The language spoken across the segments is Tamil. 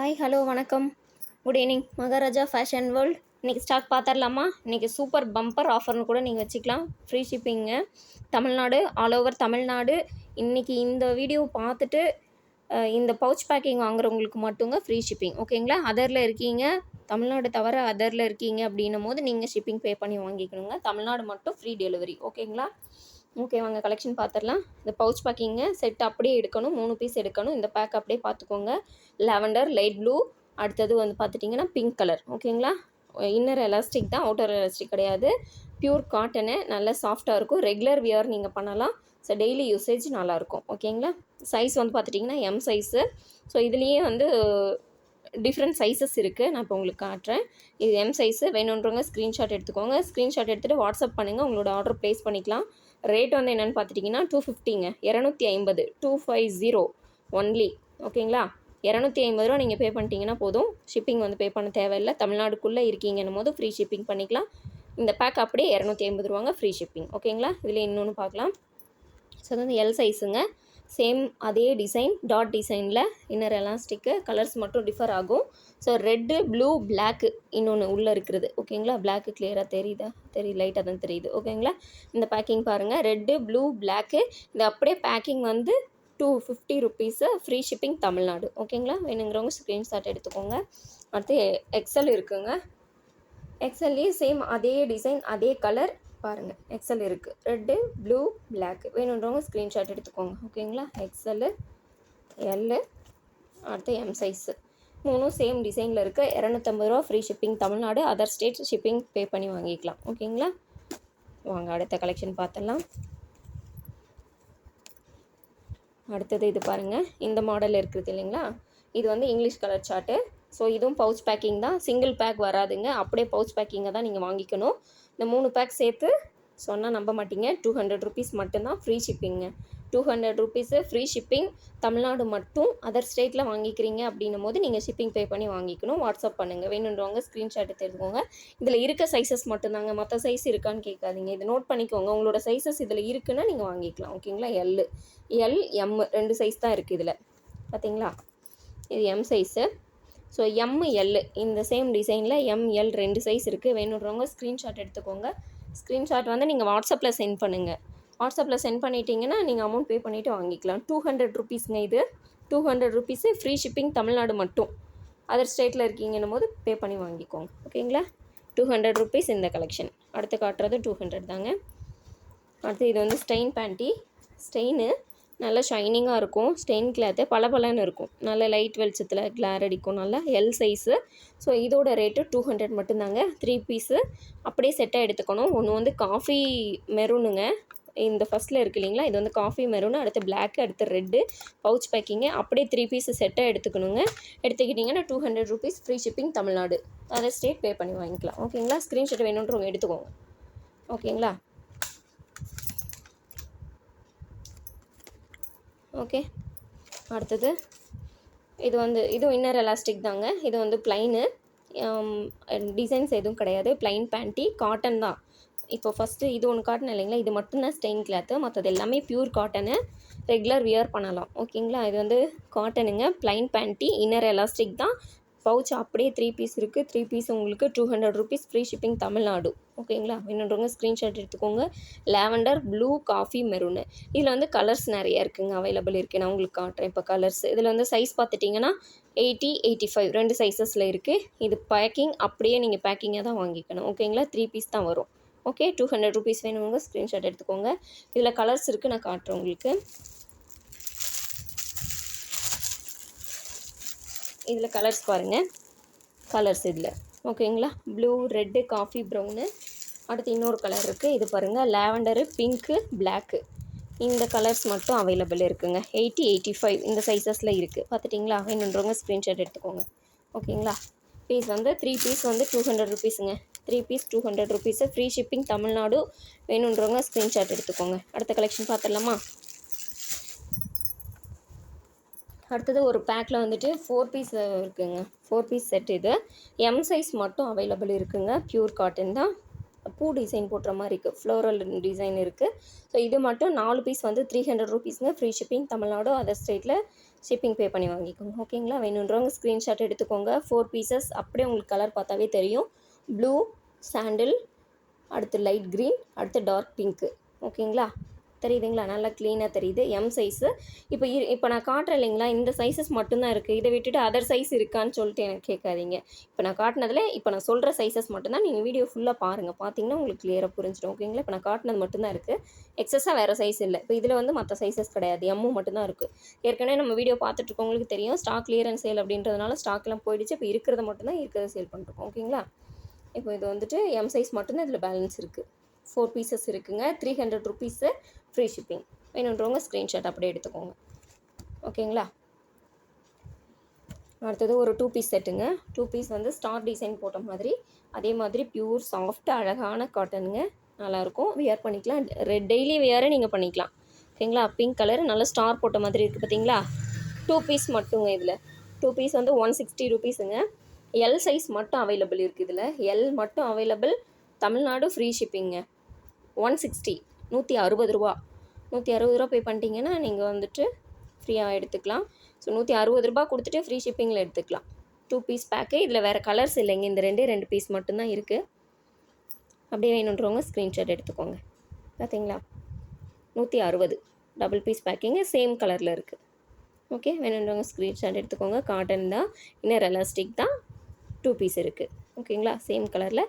ஹாய் ஹலோ வணக்கம். Good evening. Maharaja fashion world இன்றைக்கி ஸ்டாக் பார்த்துடலாமா? இன்றைக்கி சூப்பர் பம்பர் ஆஃபர்னு கூட நீங்கள் வச்சுக்கலாம். ஃப்ரீ ஷிப்பிங்க, தமிழ்நாடு, ஆல் ஓவர் தமிழ்நாடு. இன்றைக்கி இந்த வீடியோ பார்த்துட்டு இந்த பவுச் பேக்கிங் வாங்குறவங்களுக்கு மட்டுங்க ஃப்ரீ ஷிப்பிங், ஓகேங்களா? அதரில் இருக்கீங்க, தமிழ்நாடு தவிர அதரில் இருக்கீங்க அப்படின்னும் போது நீங்கள் ஷிப்பிங் பே பண்ணி வாங்கிக்கணுங்க. தமிழ்நாடு மட்டும் ஃப்ரீ டெலிவரி, ஓகேங்களா? ஓகே, வாங்க கலெக்ஷன் பார்த்துடலாம். இந்த பவுச் பேக்கிங்க செட் அப்படியே எடுக்கணும், 3 பீஸ் எடுக்கணும். இந்த பேக் அப்படியே பார்த்துக்கோங்க. லாவெண்டர், லைட் ப்ளூ, அடுத்தது வந்து பார்த்துட்டிங்கன்னா பிங்க் கலர், ஓகேங்களா? இன்னர் எலாஸ்டிக் தான், அவுட்டர் எலாஸ்டிக் கிடையாது. பியூர் காட்டனு, நல்லா சாஃப்டாக இருக்கும். ரெகுலர் வியர் நீங்கள் பண்ணலாம். ஸோ டெய்லி யூசேஜ் நல்லாயிருக்கும், ஓகேங்களா? சைஸ் வந்து பார்த்துட்டிங்கன்னா எம் சைஸு. ஸோ இதுலேயே வந்து டிஃப்ரெண்ட் சைஸஸ் இருக்குது. நான் இப்போ உங்களுக்கு காட்டுறேன். இது எம் சைஸு. வேணுன்றவங்க ஸ்க்ரீன்ஷாட் எடுத்துக்கோங்க. ஸ்க்ரீன்ஷாட் எடுத்துகிட்டு வாட்ஸ்அப் பண்ணுங்கள், உங்களோட ஆர்டர் ப்ளேஸ் பண்ணிக்கலாம். ரேட் வந்து என்னென்னு பார்த்துட்டிங்கன்னா 250ங்க, 250, 250 ஒன்லி, ஓகேங்களா? 250 ரூபா நீங்கள் பே பண்ணிட்டீங்கன்னா போதும். ஷிப்பிங் வந்து பே பண்ண தேவையில்லை. தமிழ்நாடுக்குள்ளே இருக்கீங்கன்னும் போது ஃப்ரீ ஷிப்பிங் பண்ணிக்கலாம். இந்த பேக் அப்படியே 250 ரூபாங்க, ஃப்ரீ ஷிப்பிங், ஓகேங்களா? இதில் இன்னொன்று பார்க்கலாம். ஸோ அது வந்து எல் சைஸுங்க. சேம் அதே டிசைன், டாட் டிசைனில் இன்னர் எலாஸ்டிக்கு. கலர்ஸ் மட்டும் டிஃபர் ஆகும். ஸோ ரெட்டு, ப்ளூ, பிளாக்கு இன்னொன்று உள்ளே இருக்கிறது, ஓகேங்களா? பிளாக்கு கிளியராக தெரியுதா? லைட்டாக தான் தெரியுது, ஓகேங்களா? இந்த பேக்கிங் பாருங்கள், ரெட்டு, ப்ளூ, பிளாக்கு. இது அப்படியே பேக்கிங் வந்து 250 ருபீஸு, ஃப்ரீ ஷிப்பிங் தமிழ்நாடு, ஓகேங்களா? வேணுங்கிறவங்க ஸ்க்ரீன்ஷாட் எடுத்துக்கோங்க. அடுத்து எக்ஸல் இருக்குங்க. எக்ஸல்லையே சேம் அதே டிசைன், அதே கலர் பாருங்கள். எக்ஸல் இருக்குது, ரெட்டு, ப்ளூ, பிளாக். வேணுன்றவங்க ஸ்க்ரீன்ஷாட் எடுத்துக்கோங்க, ஓகேங்களா? எக்ஸல், எல்லு, அடுத்து எம் சைஸு. 3 சேம் டிசைனில் இருக்குது. 250 ரூபா, free shipping Tamil Nadu. Other state shipping பே பண்ணி வாங்கிக்கலாம், ஓகேங்களா? வாங்க அடுத்த கலெக்ஷன் பார்த்துடலாம். அடுத்தது இது பாருங்கள், இந்த மாடல் இருக்குது இல்லைங்களா? இது வந்து இங்கிலீஷ் கலர் சார்ட்டு. ஸோ இதுவும் பவுச் பேக்கிங் தான். சிங்கிள் பேக் வராதுங்க, அப்படியே பவுச் பேக்கிங்கை தான் நீங்கள் வாங்கிக்கணும். இந்த 3 பேக் சேர்த்து சொன்னால் நம்ப மாட்டீங்க, 200 ருபீஸ் மட்டும்தான், ஃப்ரீ ஷிப்பிங்க. 200 ருபீஸு, ஃப்ரீ ஷிப்பிங் தமிழ்நாடு மட்டும். அதர் ஸ்டேட்டில் வாங்கிக்கிறீங்க அப்படின்னும் போது நீங்கள் ஷிப்பிங் பே பண்ணி வாங்கிக்கணும். வாட்ஸ்அப் பண்ணுங்கள். வேணுன்றவங்க ஸ்க்ரீன்ஷாட் எடுத்துக்கோங்க. இதில் இருக்க சைஸஸ் மட்டும்தாங்க, மற்ற சைஸ் இருக்கான்னு கேட்காதீங்க. இது நோட் பண்ணிக்கோங்க. உங்களோட சைஸஸ் இதில் இருக்குன்னா நீங்கள் வாங்கிக்கலாம், ஓகேங்களா? எல், எம் 2 சைஸ் தான் இருக்குது இதில், பார்த்தீங்களா? இது M size. So M, L இந்த சேம் டிசைனில் எம், எல் 2 சைஸ் இருக்குது. வேணுன்றவங்க ஸ்க்ரீன்ஷாட் எடுத்துக்கோங்க. ஸ்க்ரீன்ஷாட் வந்து நீங்கள் வாட்ஸ்அப்பில் சென்ட் பண்ணுங்கள். வாட்ஸ்அப்பில் சென்ட் பண்ணிட்டீங்கன்னா நீங்கள் அமௌண்ட் பே பண்ணிவிட்டு வாங்கிக்கலாம். 200 ருபீஸ்ங்க இது. 200 ருபீஸு, ஃப்ரீ ஷிப்பிங் தமிழ்நாடு மட்டும். அதர் ஸ்டேட்டில் இருக்கீங்கன்னும் போது பே பண்ணி வாங்கிக்கோங்க, ஓகேங்களா? 200 ருபீஸ் இந்த கலெக்ஷன். அடுத்து காட்டுறது 200 தாங்க. அடுத்து இது வந்து ஸ்டெயின் பேண்ட்டி. ஸ்டெயினு நல்லா ஷைனிங்காக இருக்கும். ஸ்டெயின் கிளாத்து பளபளன்னு இருக்கும். நல்ல லைட் வெளிச்சத்தில் கிளார் அடிக்கும். நல்லா எல் சைஸு. ஸோ இதோட ரேட்டு 200 மட்டும்தாங்க. 3 பீஸு அப்படியே செட்டாக எடுத்துக்கணும். ஒன்று வந்து காஃபி மெரூனுங்க, இந்த ஃபஸ்ட்டில் இருக்குது இல்லைங்களா? இது வந்து காஃபி மெரூனு, அடுத்து பிளாக்கு, அடுத்து ரெட்டு. பவுச் பேக்கிங்கு அப்படியே 3 பீஸு செட்டாக எடுத்துக்கணுங்க. எடுத்துக்கிட்டிங்கன்னா 200 rupees, free shipping Tamil Nadu. Other state pay பண்ணி வாங்கிக்கலாம், ஓகேங்களா? ஸ்க்ரீன்ஷாட் வேணுன்றவங்க எடுத்துக்கோங்க, ஓகேங்களா? ஓகே, அடுத்தது இது வந்து இதுவும் இன்னர் எலாஸ்டிக் தாங்க. இது வந்து ப்ளைனு, டிசைன்ஸ் எதுவும் கிடையாது. ப்ளைன் பேண்ட்டி, காட்டன் தான். இப்போ ஃபஸ்ட்டு இது ஒன்று காட்டன் இல்லைங்களா? இது மட்டும்தான் ஸ்டெயின் கிளாத்து, மற்றது எல்லாமே பியூர் காட்டனு. ரெகுலர் வியர் பண்ணலாம், ஓகேங்களா? இது வந்து காட்டனுங்க, ப்ளைன் பேண்ட்டி, இன்னர் எலாஸ்டிக் தான். பவுச் அப்படியே 3 பீஸ் இருக்குது. 3 பீஸ் உங்களுக்கு 200 ருபீஸ், ஃப்ரீ ஷிப்பிங் தமிழ்நாடு, ஓகேங்களா? வேணுன்றவங்க ஸ்க்ரீன்ஷாட் எடுத்துக்கோங்க. Lavender, blue, coffee maroon. இதில் வந்து கலர்ஸ் நிறைய இருக்குங்க, அவைலபிள் இருக்குது. நான் உங்களுக்கு காட்டுறேன் இப்போ கலர்ஸ். இதில் வந்து சைஸ் பார்த்துட்டிங்கன்னா 80, 85 2 சைஸஸில் இருக்குது. இது பேக்கிங் அப்படியே நீங்கள் பேக்கிங்காக தான் வாங்கிக்கணும், ஓகேங்களா? 3 பீஸ் தான் வரும், ஓகே? 200 ருபீஸ் வேணுங்க, ஸ்க்ரீன்ஷாட் எடுத்துக்கோங்க. இதில் கலர்ஸ் இருக்குது, நான் காட்டுறேன் உங்களுக்கு. இதில் கலர்ஸ் பாருங்கள், கலர்ஸ் இதில், ஓகேங்களா? Blue, red, coffee brown. அடுத்து இன்னொரு கலர் இருக்குது, இது பாருங்கள், லாவெண்டரு, பிங்க்கு, பிளாக்கு. இந்த கலர்ஸ் மட்டும் அவைலபிள் இருக்குங்க. 80, 85 இந்த சைஸஸில் இருக்குது, பார்த்துட்டிங்களா? வேணுன்றவங்க ஸ்க்ரீன்ஷாட் எடுத்துக்கோங்க, ஓகேங்களா? பீஸ் வந்து 3 பீஸ் வந்து 200 ருபீஸுங்க. 3 piece 200 rupees, free shipping Tamil Nadu. வேணுன்றவங்க ஸ்க்ரீன்ஷாட் எடுத்துக்கோங்க. அடுத்த கலெக்ஷன் பார்த்துடலாமா? அடுத்தது ஒரு பேக்கில் வந்துட்டு 4 பீஸ் இருக்குதுங்க. 4 பீஸ் செட். இது எம் சைஸ் மட்டும் அவைலபிள் இருக்குதுங்க. பியூர் காட்டன் தான். பூ டிசைன் போட்டுற மாதிரி இருக்குது, ஃப்ளோரல் டிசைன் இருக்குது. ஸோ இது மட்டும் 4 பீஸ் வந்து 300 ருபீஸுங்க, ஃப்ரீ ஷிப்பிங் தமிழ்நாடு. அதர் ஸ்டேட்டில் ஷிப்பிங் பே பண்ணி வாங்கிக்கோங்க. ஓகேங்களா? வேணுன்றவங்க ஸ்க்ரீன்ஷாட் எடுத்துக்கோங்க. 4 பீசஸ் அப்படியே உங்களுக்கு கலர் பார்த்தாவே தெரியும். ப்ளூ, சாண்டில், அடுத்து லைட் க்ரீன், அடுத்து டார்க் பிங்க்கு. ஓகேங்களா? தெரியுதுங்களா? நல்லா க்ளீனாக தெரியுது. M size. இப்போ நான் காட்டுறேன் இல்லைங்களா, இந்த சைஸஸ் மட்டும்தான் இருக்குது. இதை விட்டுட்டு அதர் சைஸ் இருக்கான்னு சொல்லிட்டு எனக்கு கேட்காதீங்க. இப்போ நான் காட்டினதில் இப்போ நான் சொல்கிற சைஸஸ் மட்டும்தான். நீங்கள் வீடியோ ஃபுல்லாக பாருங்கள். பார்த்தீங்கன்னா உங்களுக்கு கிளியராக புரிஞ்சிடும். ஓகேங்களா? இப்போ நான் காட்டினது மட்டும்தான் இருக்குது. எக்ஸஸாக வேறு சைஸ் இல்லை. இப்போ இதில் வந்து மற்ற சைஸஸ் கிடையாது. எம்மும் மட்டும்தான் இருக்குது. ஏற்கனவே நம்ம வீடியோ பார்த்துட்ருக்கவங்களுக்கு தெரியும். ஸ்டாக் கிளியரன்ஸ் சேல் அப்படின்றதுனால ஸ்டாக்லாம் போயிடுச்சு. இப்போ இருக்கிறத மட்டும்தான் இருக்கிறத சேல் பண்ணிருக்கோம். ஓகேங்களா? இப்போ இது வந்துட்டு எம் சைஸ் மட்டும்தான் இதில் பேலன்ஸ் இருக்குது. 4 பீசஸ் இருக்குங்க. 300 ருபீஸு ஃப்ரீ ஷிப்பிங். வேணுன்றவங்க ஸ்க்ரீன்ஷாட் அப்படியே எடுத்துக்கோங்க. ஓகேங்களா? அடுத்தது ஒரு 2 பீஸ் செட்டுங்க. 2 பீஸ் வந்து ஸ்டார் டிசைன் போட்ட மாதிரி, அதே மாதிரி பியூர் சாஃப்ட் அழகான காட்டனுங்க. நல்லாயிருக்கும். வியர் பண்ணிக்கலாம். டெய்லி வியரை நீங்கள் பண்ணிக்கலாம். ஓகேங்களா? பிங்க் கலர் நல்ல ஸ்டார் போட்ட மாதிரி இருக்குது பார்த்தீங்களா? 2 பீஸ் மட்டுங்க இதில். 2 பீஸ் வந்து 160 ருபீஸுங்க. எல் சைஸ் மட்டும் அவைலபிள் இருக்குது இதில். எல் மட்டும் அவைலபிள். தமிழ்நாடு ஃப்ரீ ஷிப்பிங்க. 160 160 ரூபா. 160 ரூபா பே பண்ணிட்டீங்கன்னா நீங்கள் வந்துட்டு ஃப்ரீயாக எடுத்துக்கலாம். ஸோ 160 ரூபா கொடுத்துட்டு ஃப்ரீ ஷிப்பிங்கில் எடுத்துக்கலாம். 2 பீஸ் பேக்கு. இதில் வேறு கலர்ஸ் இல்லைங்க. இந்த 2 பீஸ் மட்டும்தான் இருக்குது. அப்படியே வேணுன்றவங்க ஸ்க்ரீன்ஷாட் எடுத்துக்கோங்க. பார்த்தீங்களா? 160 டபுள் பீஸ் பேக்கிங்கு. சேம் கலரில் இருக்குது. ஓகே, வேணுன்றவங்க ஸ்க்ரீன்ஷாட் எடுத்துக்கோங்க. காட்டன் தான், இன்னர் எலாஸ்டிக் தான். 2 பீஸ் இருக்குது. ஓகேங்களா? சேம் கலரில்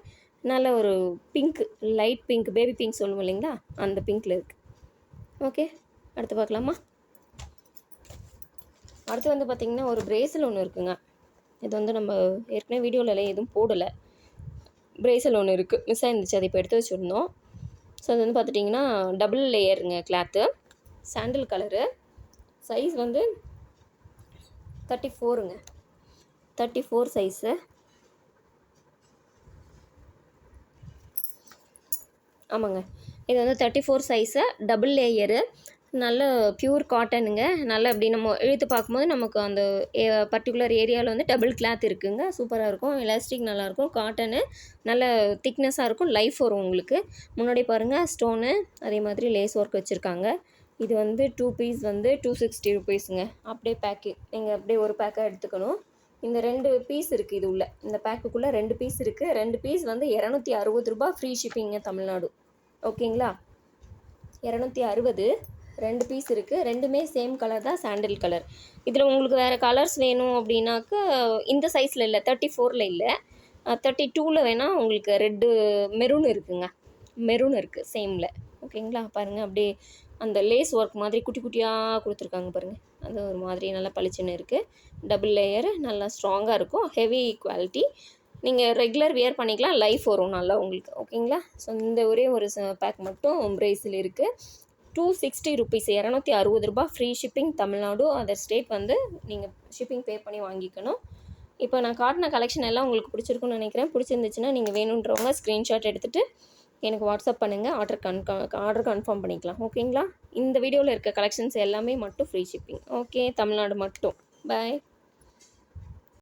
நல்ல ஒரு pink, light pink, baby pink சொல்லுவோம் இல்லைங்களா, அந்த பிங்க்கில் இருக்குது. ஓகே, அடுத்து பார்க்கலாமா? அடுத்து வந்து பார்த்திங்கன்னா ஒரு பிரேசல் ஒன்று இருக்குங்க. இது வந்து நம்ம ஏற்கனவே வீடியோவில் எதுவும் போடலை. பிரேசல் ஒன்று இருக்குது, மிஸ் ஆகிருந்துச்சு. அதை இப்போ எடுத்து வச்சுருந்தோம். ஸோ அது வந்து பார்த்துட்டிங்கன்னா டபுள் லேயருங்க கிளாத்து, சாண்டில் கலரு. சைஸ் வந்து 34ங்க. 34 சைஸு. ஆமாங்க, இது வந்து 34 சைஸு, டபுள் லேயரு, நல்ல பியூர் காட்டனுங்க. நல்ல அப்படி நம்ம இழுத்து பார்க்கும்போது நமக்கு அந்த பர்டிகுலர் ஏரியாவில் வந்து டபுள் கிளாத் இருக்குங்க. சூப்பராக இருக்கும். எலாஸ்டிக் நல்லாயிருக்கும். காட்டனு நல்ல திக்னஸாக இருக்கும். லைஃப் வரும் உங்களுக்கு. முன்னாடி பாருங்கள் ஸ்டோனு, அதே மாதிரி லேஸ் ஒர்க் வச்சுருக்காங்க. இது வந்து 2 பீஸ் வந்து 260 ருபீஸுங்க. அப்படியே பேக்கு நீங்கள் அப்படியே ஒரு பேக்காக எடுத்துக்கணும். இந்த 2 பீஸ் இருக்குது இது உள்ள. இந்த பேக்குக்குள்ளே 2 பீஸ் இருக்குது. 2 பீஸ் வந்து 260 ரூபா ஃப்ரீ ஷிப்பிங்க தமிழ்நாடு. ஓகேங்களா? 260, 2 பீஸ் இருக்குது. ரெண்டுமே சேம் கலர் தான், சாண்டில் கலர். இதில் உங்களுக்கு வேறு கலர்ஸ் வேணும் அப்படின்னாக்கா இந்த சைஸில் இல்லை, 34ல் இல்லை, 32ல் வேணால் உங்களுக்கு ரெட்டு மெரூன் இருக்குங்க. மெரூன் இருக்குது சேமில். ஓகேங்களா? பாருங்கள், அப்படியே அந்த லேஸ் ஒர்க் மாதிரி குட்டி குட்டியாக கொடுத்துருக்காங்க பாருங்கள். அது ஒரு மாதிரி நல்லா பளிச்சுன்னு இருக்குது. டபுள் லேயரு, நல்லா ஸ்ட்ராங்காக இருக்கும். Heavy quality. நீங்கள் ரெகுலர் வியர் பண்ணிக்கலாம். லைஃப் வரும் நல்லா உங்களுக்கு. ஓகேங்களா? ஸோ இந்த ஒரே ஒரு பேக் மட்டும் பிரேஸில் இருக்குது. 260 ருபீஸ், 260 ரூபா free shipping Tamil Nadu. Other state வந்து நீங்கள் ஷிப்பிங் பே பண்ணி வாங்கிக்கணும். இப்போ நான் காட்டின கலெக்ஷன் எல்லாம் உங்களுக்கு பிடிச்சிருக்குன்னு நினைக்கிறேன். பிடிச்சிருந்துச்சுன்னா நீங்கள் வேணுன்றவங்க ஸ்க்ரீன்ஷாட் எடுத்துகிட்டு எனக்கு வாட்ஸ்அப் பண்ணுங்கள். ஆர்டர் கன்ஃபார்ம் பண்ணிக்கலாம். ஓகேங்களா? இந்த வீடியோவில் இருக்க கலெக்ஷன்ஸ் எல்லாமே மட்டும் ஃப்ரீ ஷிப்பிங். ஓகே, தமிழ்நாடு மட்டும். பாய்.